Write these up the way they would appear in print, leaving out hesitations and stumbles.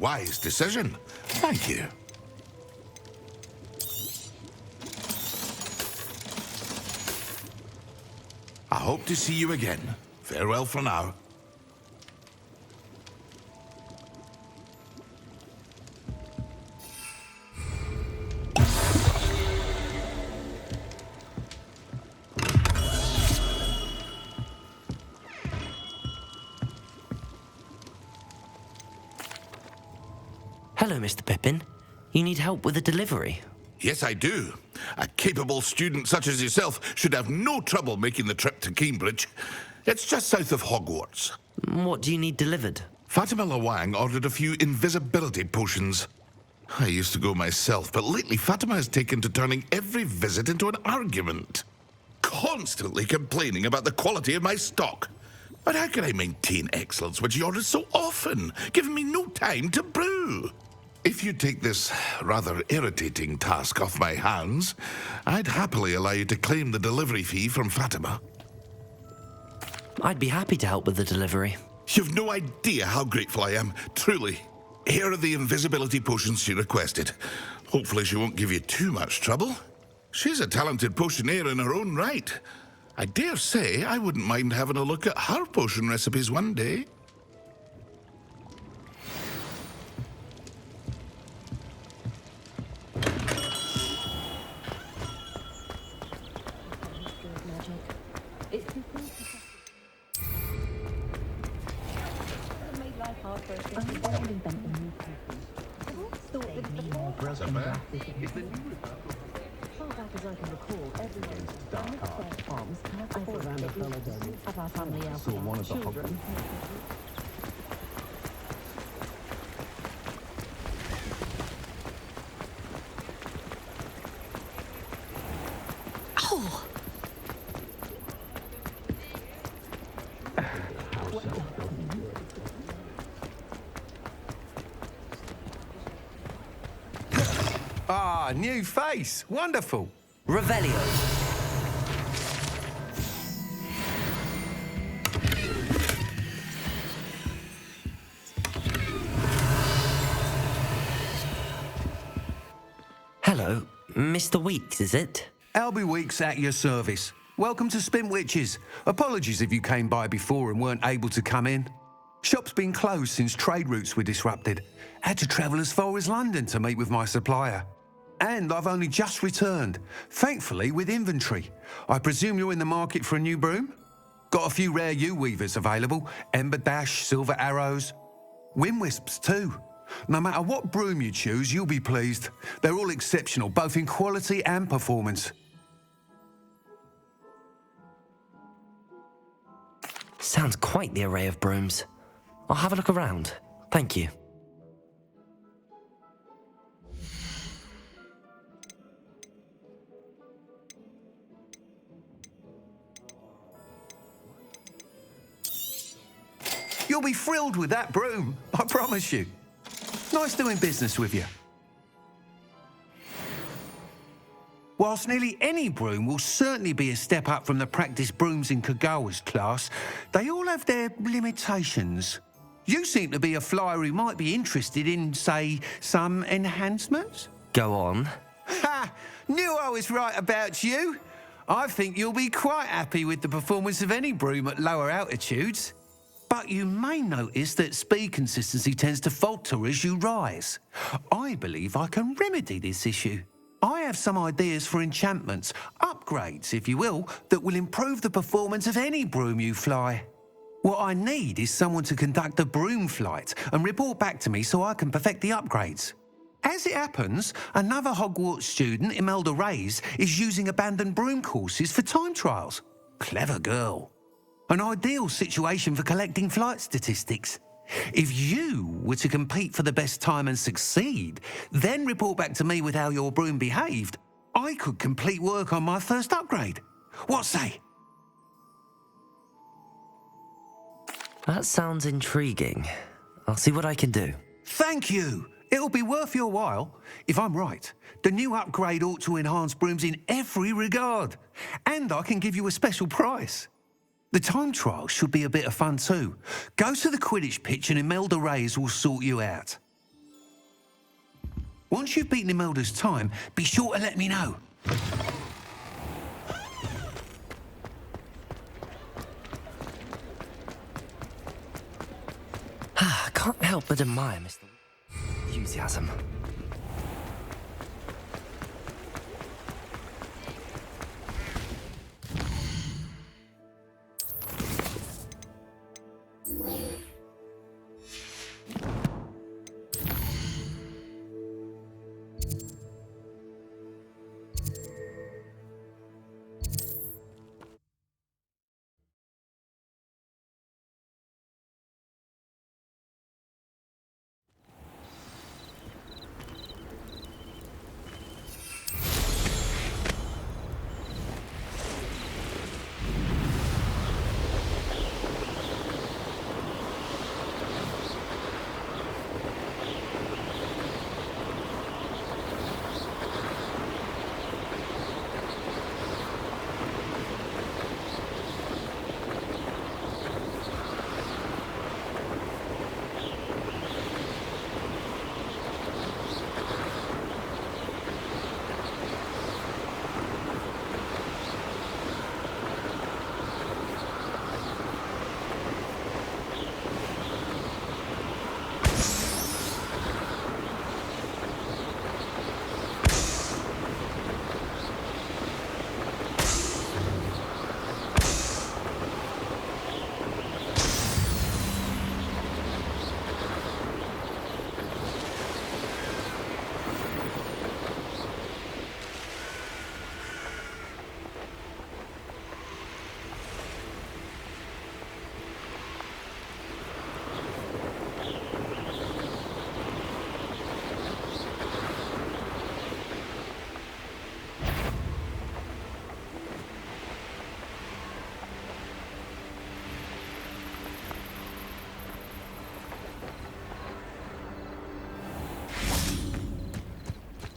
wise decision. Thank you. I hope to see you again. Farewell for now. Hello, Mr. Pippin. You need help with a delivery? Yes, I do. A capable student such as yourself should have no trouble making the trip to Cambridge. It's just south of Hogwarts. What do you need delivered? Fatima Lawang ordered a few invisibility potions. I used to go myself, but lately Fatima has taken to turning every visit into an argument. Constantly complaining about the quality of my stock. But how can I maintain excellence when she orders so often, giving me no time to brew? If you take this rather irritating task off my hands, I'd happily allow you to claim the delivery fee from Fatima. I'd be happy to help with the delivery. You've no idea how grateful I am, truly. Here are the invisibility potions she requested. Hopefully she won't give you too much trouble. She's a talented potioneer in her own right. I dare say I wouldn't mind having a look at her potion recipes one day. Ah, new face. Wonderful. Revelio. Hello, Mr. Weeks, is it? Albie Weeks at your service. Welcome to Spintwitches. Apologies if you came by before and weren't able to come in. Shop's been closed since trade routes were disrupted. Had to travel as far as London to meet with my supplier. And I've only just returned, thankfully with inventory. I presume you're in the market for a new broom? Got a few rare yew-weavers available, Ember Dash, Silver Arrows, Wind Wisps too. No matter what broom you choose, you'll be pleased. They're all exceptional, both in quality and performance. Sounds quite the array of brooms. I'll have a look around. Thank you. You'll be thrilled with that broom, I promise you. Nice doing business with you. Whilst nearly any broom will certainly be a step up from the practice brooms in Kagawa's class, they all have their limitations. You seem to be a flyer who might be interested in, say, some enhancements? Go on. Ha! Knew I was right about you. I think you'll be quite happy with the performance of any broom at lower altitudes. But you may notice that speed consistency tends to falter as you rise. I believe I can remedy this issue. I have some ideas for enchantments, upgrades, if you will, that will improve the performance of any broom you fly. What I need is someone to conduct a broom flight and report back to me so I can perfect the upgrades. As it happens, another Hogwarts student, Imelda Reyes, is using abandoned broom courses for time trials. Clever girl. An ideal situation for collecting flight statistics. If you were to compete for the best time and succeed, then report back to me with how your broom behaved, I could complete work on my first upgrade. What say? That sounds intriguing. I'll see what I can do. Thank you. It'll be worth your while. If I'm right, the new upgrade ought to enhance brooms in every regard. And I can give you a special price. The time trial should be a bit of fun too. Go to the Quidditch pitch and Imelda Reyes will sort you out. Once you've beaten Imelda's time, be sure to let me know. I can't help but admire Mr. Enthusiasm.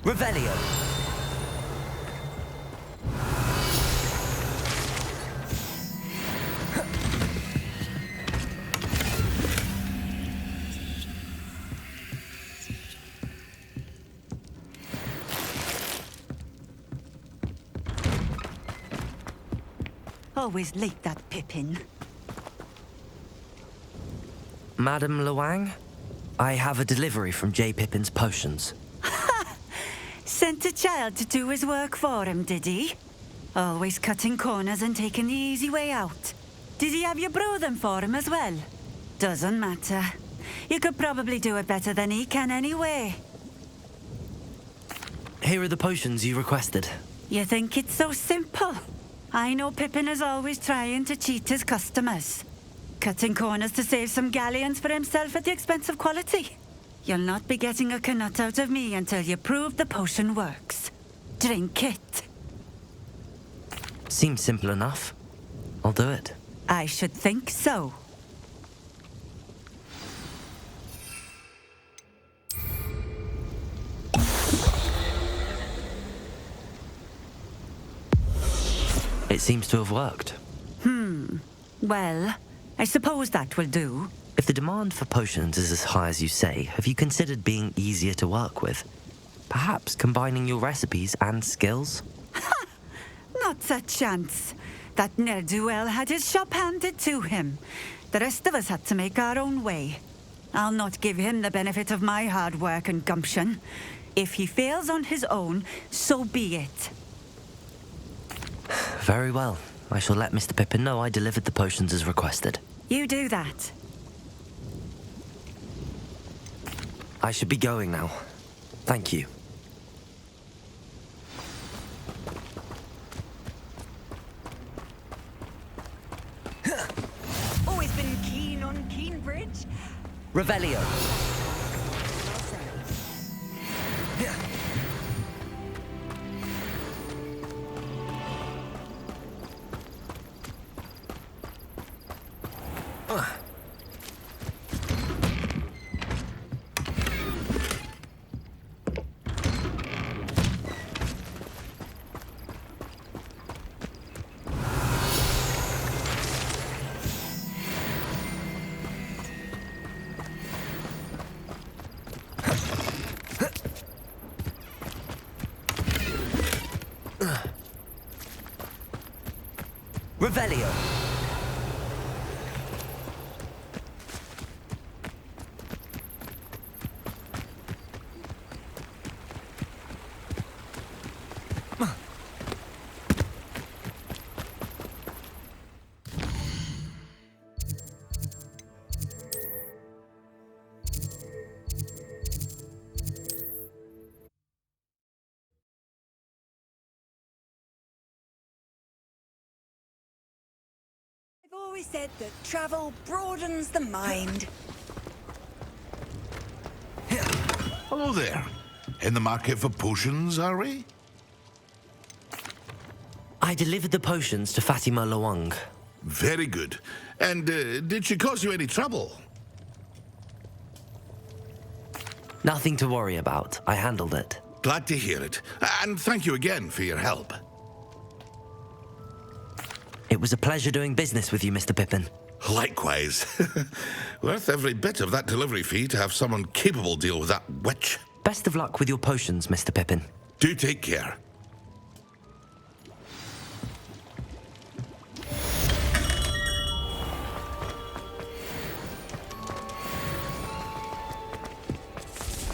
Revelio. Always late, that Pippin. Madam Luang, I have a delivery from J. Pippin's potions. Sent a child to do his work for him, did he? Always cutting corners and taking the easy way out. Did he have you brew them for him as well? Doesn't matter. You could probably do it better than he can anyway. Here are the potions you requested. You think it's so simple? I know Pippin is always trying to cheat his customers. Cutting corners to save some galleons for himself at the expense of quality. You'll not be getting a canut out of me until you prove the potion works. Drink it. Seems simple enough. I'll do it. I should think so. It seems to have worked. Well, I suppose that will do. If the demand for potions is as high as you say, have you considered being easier to work with? Perhaps combining your recipes and skills? Not a chance. That ne'er-do-well had his shop handed to him. The rest of us had to make our own way. I'll not give him the benefit of my hard work and gumption. If he fails on his own, so be it. Very well. I shall let Mr. Pippin know I delivered the potions as requested. You do that. I should be going now. Thank you. Always been keen on Keenbridge. Revelio. Revelio. I've always said that travel broadens the mind. Hello there. In the market for potions, are we? I delivered the potions to Fatima Lawang. Very good. And did she cause you any trouble? Nothing to worry about. I handled it. Glad to hear it. And thank you again for your help. It was a pleasure doing business with you, Mr. Pippin. Likewise. Worth every bit of that delivery fee to have someone capable deal with that witch. Best of luck with your potions, Mr. Pippin. Do take care.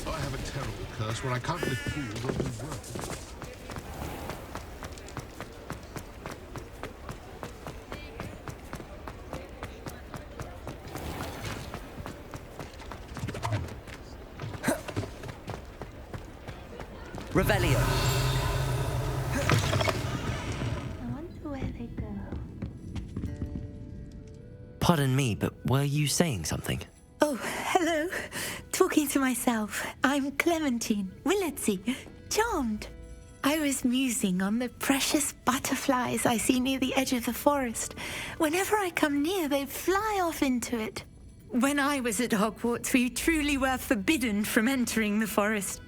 I have a terrible curse where I can't lift fools or do work. Revelio. I wonder where they go. Pardon me, but were you saying something? Oh, hello. Talking to myself. I'm Clementine Willardsey. Charmed. I was musing on the precious butterflies I see near the edge of the forest. Whenever I come near, they fly off into it. When I was at Hogwarts, we truly were forbidden from entering the forest.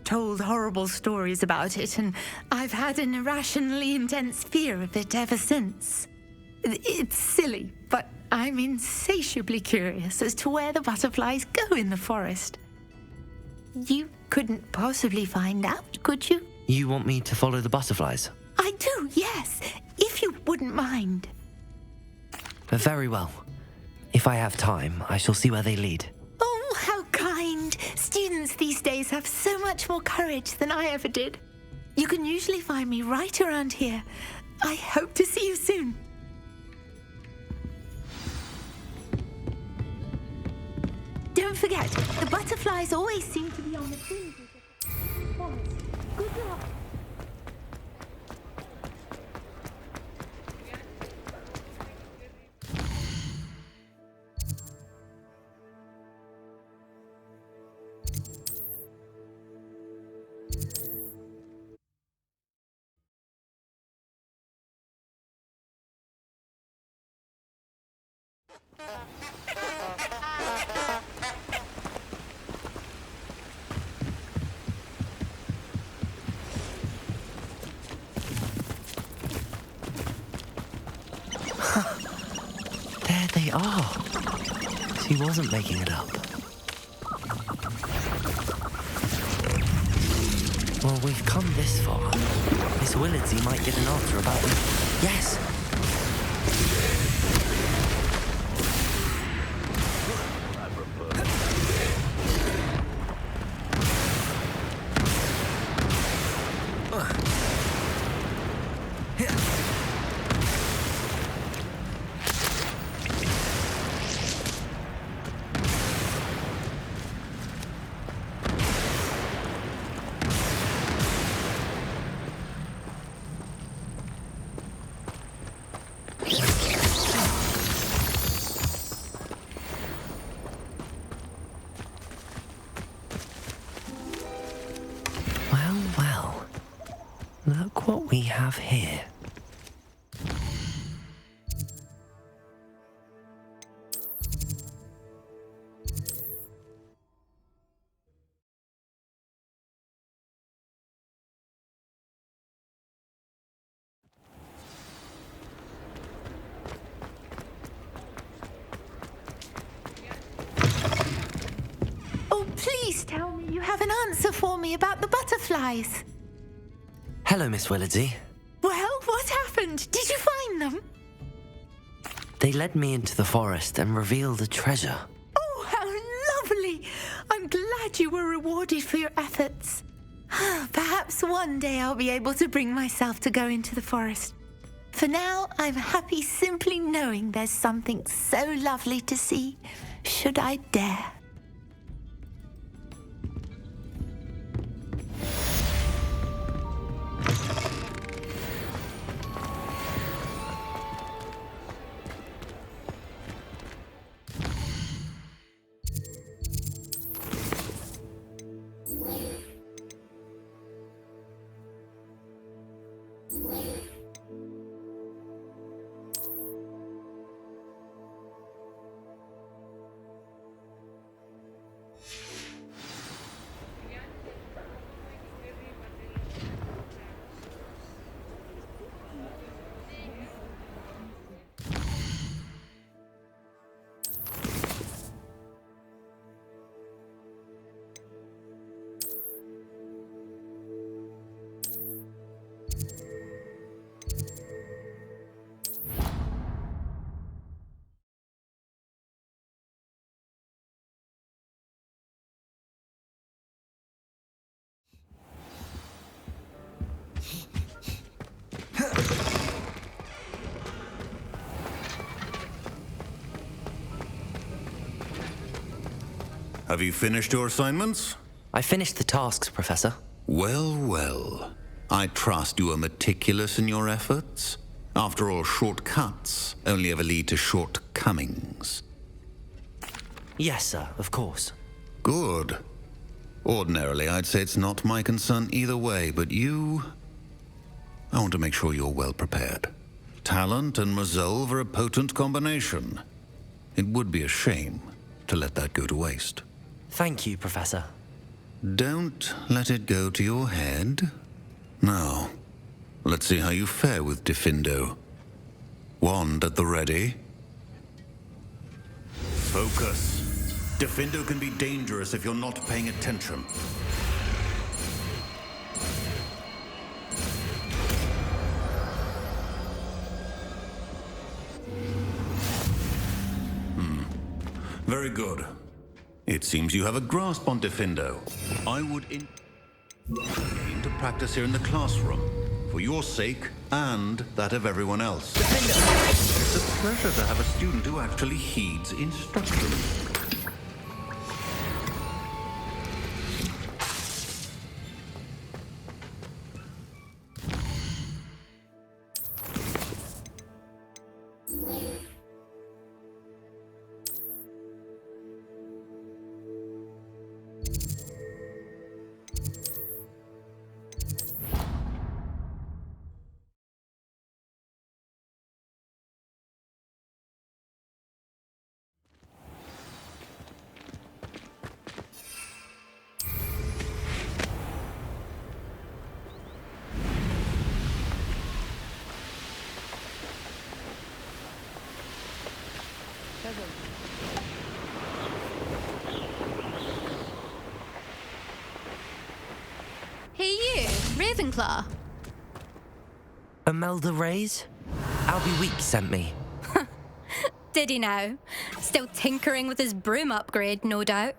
Told horrible stories about it, and I've had an irrationally intense fear of it ever since. It's silly, but I'm insatiably curious as to where the butterflies go in the forest. You couldn't possibly find out, could you? You want me to follow the butterflies? I do, yes, if you wouldn't mind. Very well. If I have time, I shall see where they lead. Oh, how kind. Students these days have so much more courage than I ever did. You can usually find me right around here. I hope to see you soon. Don't forget, the butterflies always seem to be on the fringes of the forest. Good luck. There they are. She wasn't making it up. Well, we've come this far. Miss Willardsey might get an answer about them. Yes! Well, well. Look what we have here. Oh, please tell me you have an answer for me about the butterflies. Hello, Miss Willitsey. Well, what happened? Did you find them? They led me into the forest and revealed a treasure. Oh, how lovely! I'm glad you were rewarded for your efforts. Perhaps one day I'll be able to bring myself to go into the forest. For now, I'm happy simply knowing there's something so lovely to see, should I dare. Have you finished your assignments? I finished the tasks, Professor. Well, well. I trust you are meticulous in your efforts. After all, shortcuts only ever lead to shortcomings. Yes, sir, of course. Good. Ordinarily, I'd say it's not my concern either way, but you... I want to make sure you're well prepared. Talent and resolve are a potent combination. It would be a shame to let that go to waste. Thank you, Professor. Don't let it go to your head. Now, let's see how you fare with Diffendo. Wand at the ready. Focus. Diffendo can be dangerous if you're not paying attention. Very good. It seems you have a grasp on Diffendo. I would need to practice here in the classroom, for your sake and that of everyone else. Diffendo! It's a pleasure to have a student who actually heeds instructions. Hey you, Ravenclaw. Imelda Reyes? Albie Week sent me. Did he now? Still tinkering with his broom upgrade, no doubt.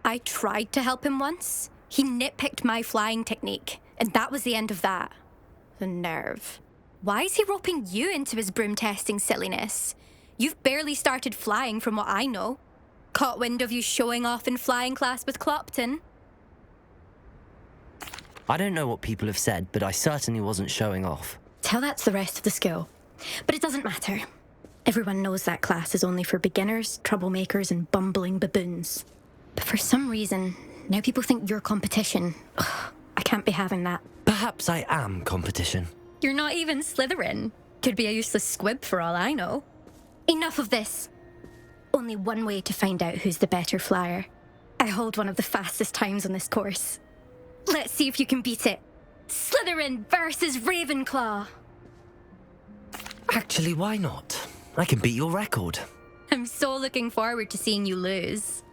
I tried to help him once. He nitpicked my flying technique, and that was the end of that. The nerve. Why is he roping you into his broom testing silliness? You've barely started flying from what I know. Caught wind of you showing off in flying class with Clopton. I don't know what people have said, but I certainly wasn't showing off. Tell that to the rest of the school. But it doesn't matter. Everyone knows that class is only for beginners, troublemakers, and bumbling baboons. But for some reason, now people think you're competition. Ugh, I can't be having that. Perhaps I am competition. You're not even Slytherin. Could be a useless squib for all I know. Enough of this. Only one way to find out who's the better flyer. I hold one of the fastest times on this course. Let's see if you can beat it. Slytherin versus Ravenclaw. Actually, why not? I can beat your record. I'm so looking forward to seeing you lose.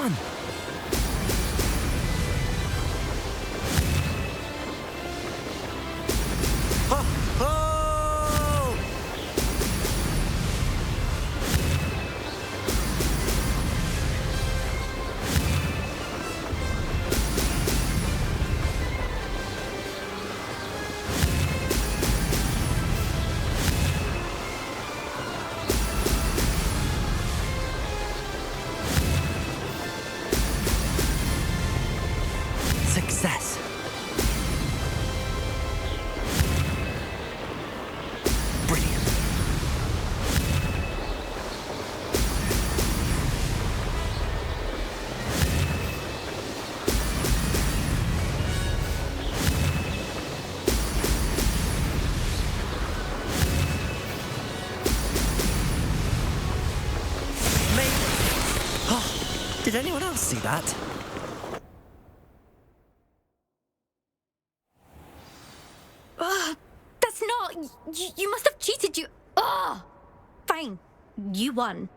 done. Success. Brilliant. Maybe. Oh, did anyone else see that? That's not. You must have cheated. Fine. You won.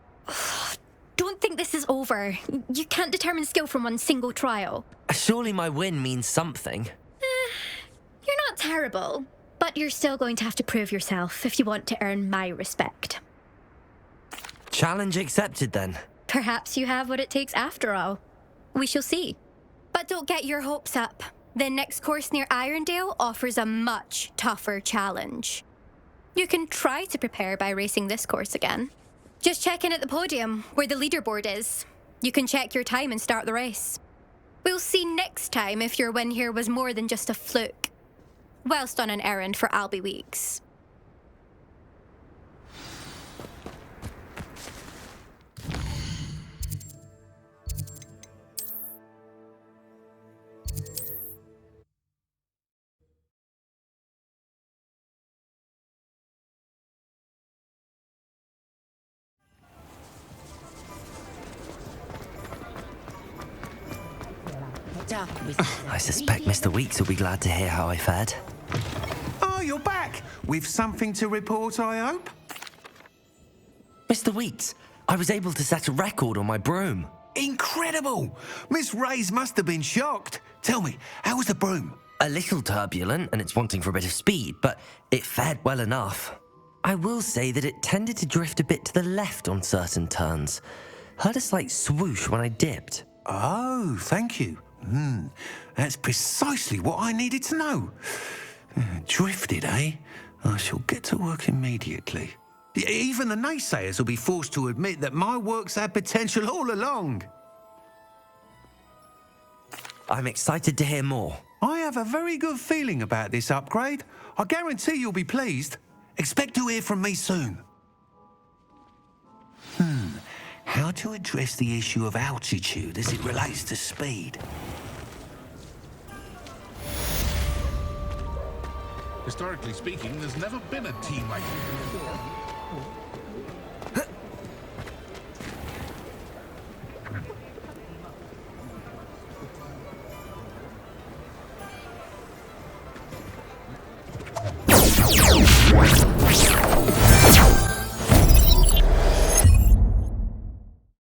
Don't think this is over. You can't determine skill from one single trial. Surely my win means something. You're not terrible, but you're still going to have to prove yourself if you want to earn my respect. Challenge accepted then. Perhaps you have what it takes after all. We shall see. But don't get your hopes up. The next course near Irondale offers a much tougher challenge. You can try to prepare by racing this course again. Just check in at the podium, where the leaderboard is. You can check your time and start the race. We'll see next time if your win here was more than just a fluke, whilst on an errand for Albie Weeks. I suspect Mr. Weeks will be glad to hear how I fared. Oh, you're back! With something to report, I hope? Mr. Weeks, I was able to set a record on my broom. Incredible! Miss Reyes must have been shocked. Tell me, how was the broom? A little turbulent and it's wanting for a bit of speed, but it fared well enough. I will say that it tended to drift a bit to the left on certain turns. Heard a slight swoosh when I dipped. Oh, thank you. That's precisely what I needed to know. Drifted, eh? I shall get to work immediately. Even the naysayers will be forced to admit that my work's had potential all along. I'm excited to hear more. I have a very good feeling about this upgrade. I guarantee you'll be pleased. Expect to hear from me soon. How to address the issue of altitude as it relates to speed? Historically speaking, there's never been a team like you before.